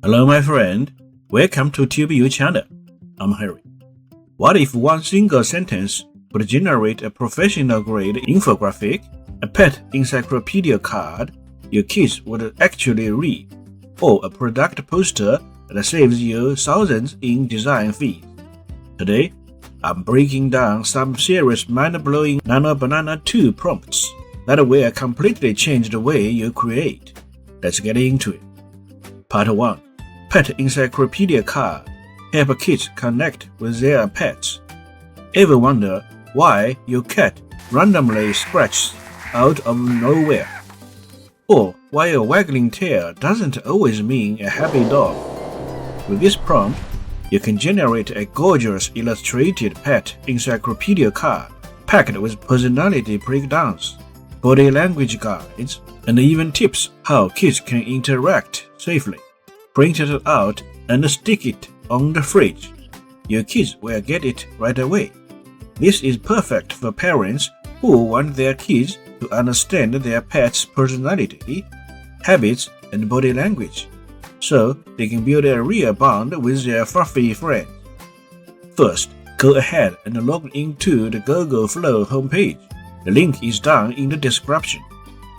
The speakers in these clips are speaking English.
Hello my friend, welcome to TubeU channel. I'm Harry. What if one single sentence would generate a professional-grade infographic, a pet encyclopedia card your kids would actually read, or a product poster that saves you thousands in design fees? Today, I'm breaking down some serious mind-blowing Nanobanana 2 prompts that will completely change the way you create. Let's get into it. Part 1. Pet encyclopedia card. Help kids connect with their pets. Ever wonder why your cat randomly scratches out of nowhere? Or why a waggling tail doesn't always mean a happy dog? With this prompt, you can generate a gorgeous illustrated pet encyclopedia card packed with personality breakdowns, body language guides, and even tips how kids can interact safely. Print it out and stick it on the fridge. Your kids will get it right away. This is perfect for parents who want their kids to understand their pet's personality, habits, and body language, so they can build a real bond with their fluffy friends. First, go ahead and log into the Google Flow homepage. The link is down in the description.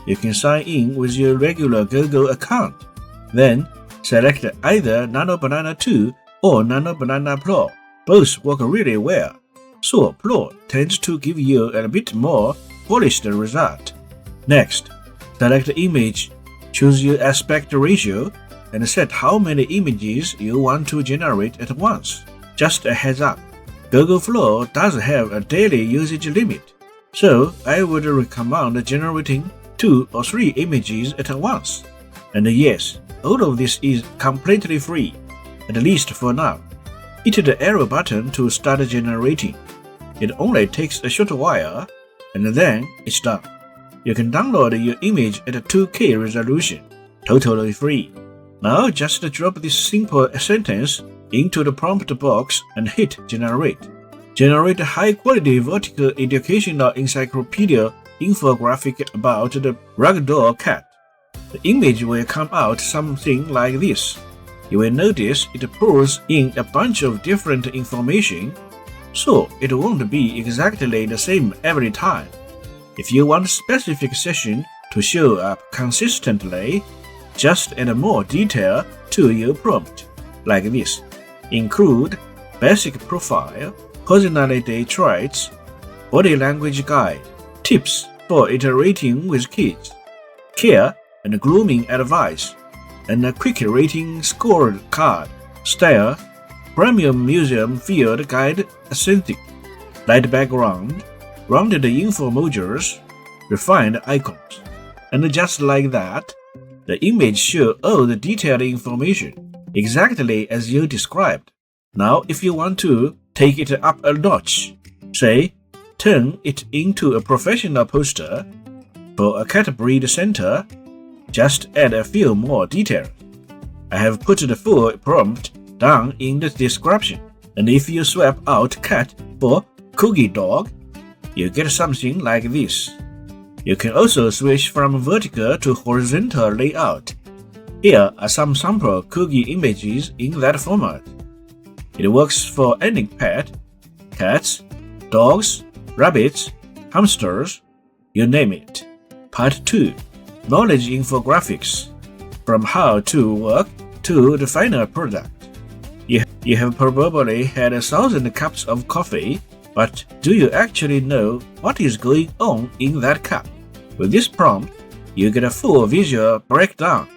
You can sign in with your regular Google account. Then, select either Nanobanana 2 or Nanobanana Pro. Both work really well, so Pro tends to give you a bit more polished result. Next, select image, choose your aspect ratio, and set how many images you want to generate at once. Just a heads up, Google Flow does have a daily usage limit, so I would recommend generating 2 or 3 images at once. And yes, all of this is completely free, at least for now. Hit the arrow button to start generating. It only takes a short while, and then it's done. You can download your image at 2K resolution, totally free. Now just drop this simple sentence into the prompt box and hit generate. Generate a high-quality vertical educational encyclopedia infographic about the ragdoll cat. The image will come out something like this. You will notice it pulls in a bunch of different information, so it won't be exactly the same every time. If you want a specific session to show up consistently, just add more detail to your prompt, like this. Include basic profile, personality traits, body language guide, tips for iterating with kids, care and grooming advice, and a quick rating scored card, style, premium museum field guide aesthetic, light background, rounded info modules, refined icons. And just like that, the image shows all the detailed information, exactly as you described. Now if you want to take it up a notch, say, turn it into a professional poster for a cat breed center, just add a few more details. I have put the full prompt down in the description, and if you swap out cat for cookie dog, you get something like this. You can also switch from vertical to horizontal layout. Here are some sample cookie images in that format. It works for any pet, cats, dogs, rabbits, hamsters, you name it. Part 2. Knowledge infographics. From how to work to the final product. You have probably had 1,000 cups of coffee, but do you actually know what is going on in that cup? With this prompt, you get a full visual breakdown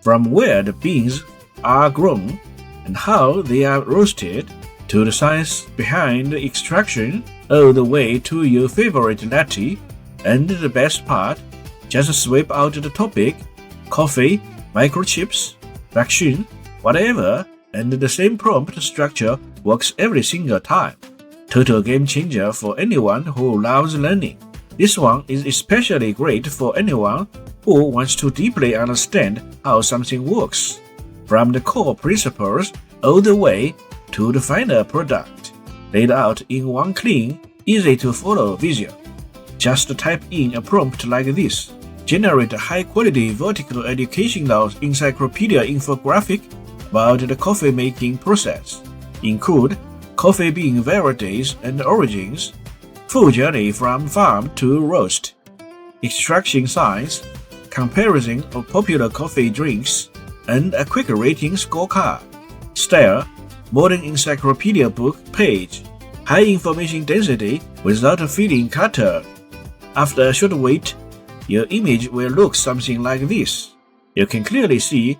from where the beans are grown and how they are roasted, to the science behind the extraction, all the way to your favorite latte. And the best part, just swipe out the topic, coffee, microchips, vaccine, whatever, and the same prompt structure works every single time. Total game changer for anyone who loves learning. This one is especially great for anyone who wants to deeply understand how something works, from the core principles all the way to the final product, laid out in one clean, easy-to-follow visual. Just type in a prompt like this. Generate a high-quality vertical educational encyclopedia infographic about the coffee making process, include coffee bean varieties and origins, full journey from farm to roast, extraction science, comparison of popular coffee drinks, and a quick rating scorecard. Style, modern encyclopedia book page, high information density without feeling cluttered. After a short wait, your image will look something like this. You can clearly see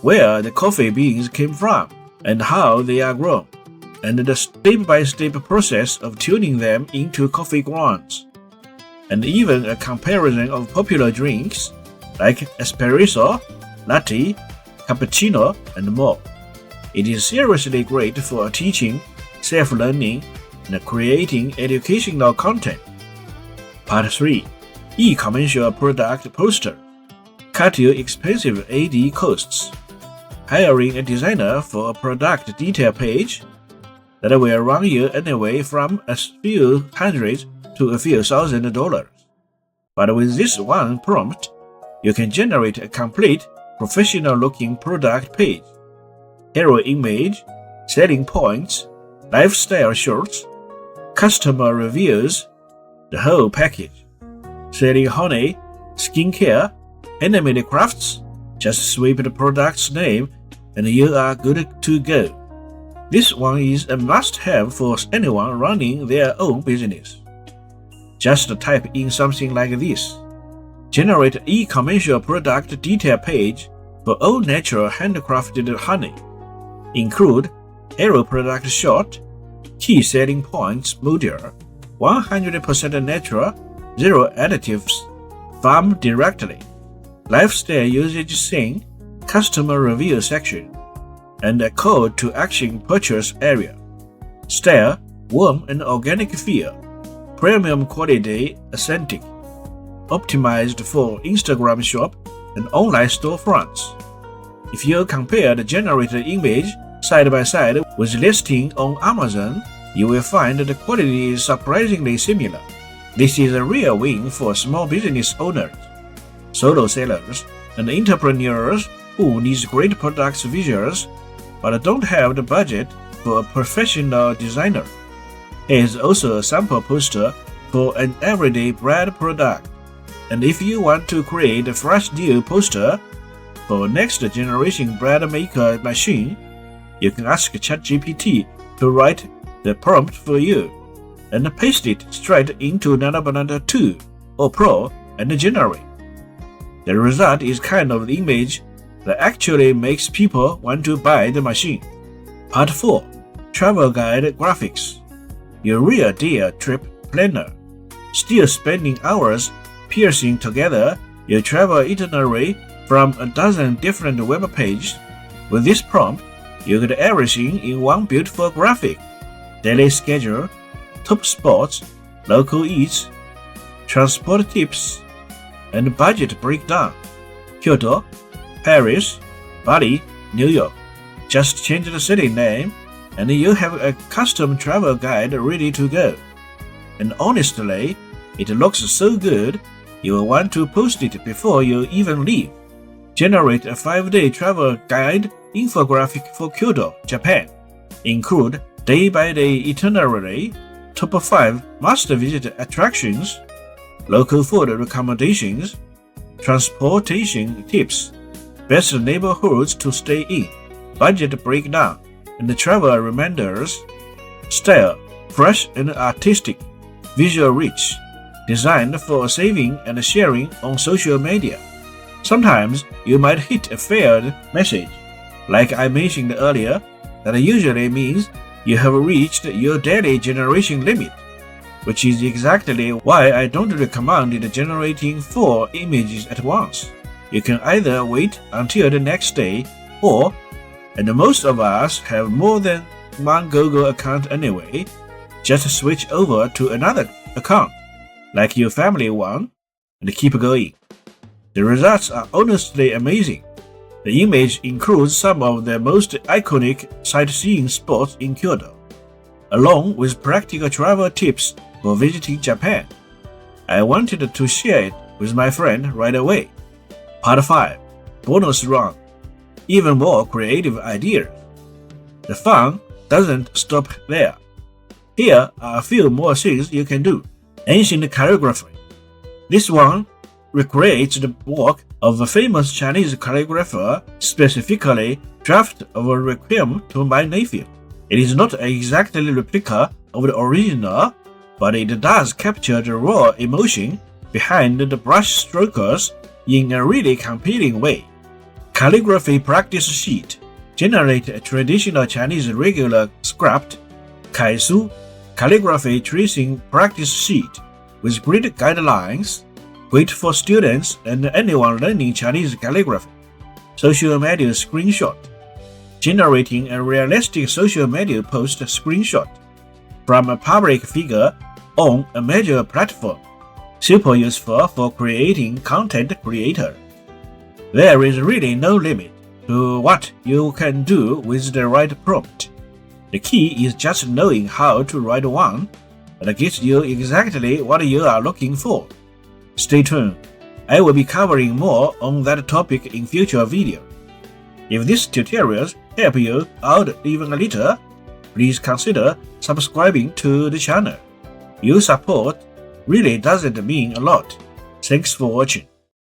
where the coffee beans came from and how they are grown, and the step-by-step process of tuning them into coffee grounds, and even a comparison of popular drinks like espresso, latte, cappuccino, and more. It is seriously great for teaching, self-learning, and creating educational content. Part 3. E-commercial product poster. Cut your expensive AD costs. Hiring a designer for a product detail page that will run you anywhere from a few hundred to a few $1,000. But with this one prompt, you can generate a complete, professional-looking product page. Hero image, selling points, lifestyle shots, customer reviews, the whole package. Selling honey, skincare, handmade crafts, just sweep the product's name and you are good to go. This one is a must-have for anyone running their own business. Just type in something like this. Generate e-commercial product detail page for all natural handcrafted honey. Include hero product shot, key selling points module, 100% natural, 0 additives, farm directly, lifestyle usage scene, customer review section, and a call to action purchase area. Style, warm and organic feel, premium quality aesthetic, optimized for Instagram shop and online storefronts. If you compare the generated image side by side with listing on Amazon, you will find the quality is surprisingly similar. This is a real win for small business owners, solo sellers, and entrepreneurs who need great product visuals but don't have the budget for a professional designer. Here is also a sample poster for an everyday bread product. And if you want to create a fresh new poster for next generation bread maker machine, you can ask ChatGPT to write the prompt for you and paste it straight into Nanobanana 2 or Pro and generate. The result is kind of the image that actually makes people want to buy the machine. Part 4. Travel Guide Graphics. Your real deal trip planner. Still spending hours piecing together your travel itinerary from a dozen different web pages? With this prompt, you get everything in one beautiful graphic. Daily schedule, top spots, local eats, transport tips, and budget breakdown. Kyoto, Paris, Bali, New York. Just change the city name and you have a custom travel guide ready to go. And honestly, it looks so good, you will want to post it before you even leave. Generate a 5-day travel guide infographic for Kyoto, Japan. Include day-by-day itinerary, top 5 must-visit attractions, local food recommendations, transportation tips, best neighborhoods to stay in, budget breakdown, and travel reminders. Style, fresh and artistic, visual rich, designed for saving and sharing on social media. Sometimes you might hit a failed message. Like I mentioned earlier, that usually means you have reached your daily generation limit, which is exactly why I don't recommend generating 4 images at once. You can either wait until the next day or, and most of us have more than one Google account anyway, just switch over to another account, like your family one, and keep going. The results are honestly amazing. The image includes some of the most iconic sightseeing spots in Kyoto, along with practical travel tips for visiting Japan. I wanted to share it with my friend right away. Part 5. Bonus round. even more creative ideas. The fun doesn't stop there. Here are a few more things you can do. Ancient calligraphy. This one recreates the work of a famous Chinese calligrapher, specifically draft of a requiem to my nephew. It is not exactly a replica of the original, but it does capture the raw emotion behind the brush strokes in a really compelling way. Calligraphy practice sheet. Generate a traditional Chinese regular script, kaisu, calligraphy tracing practice sheet with great guidelines, great for students and anyone learning Chinese calligraphy. Social media screenshot. Generating a realistic social media post screenshot from a public figure on a major platform. Super useful for creating content creator. There is really no limit to what you can do with the right prompt. The key is just knowing how to write one that gets you exactly what you are looking for. Stay tuned. I will be covering more on that topic in future videos. If these tutorials help you out even a little, please consider subscribing to the channel. Your support really doesn't mean a lot. Thanks for watching.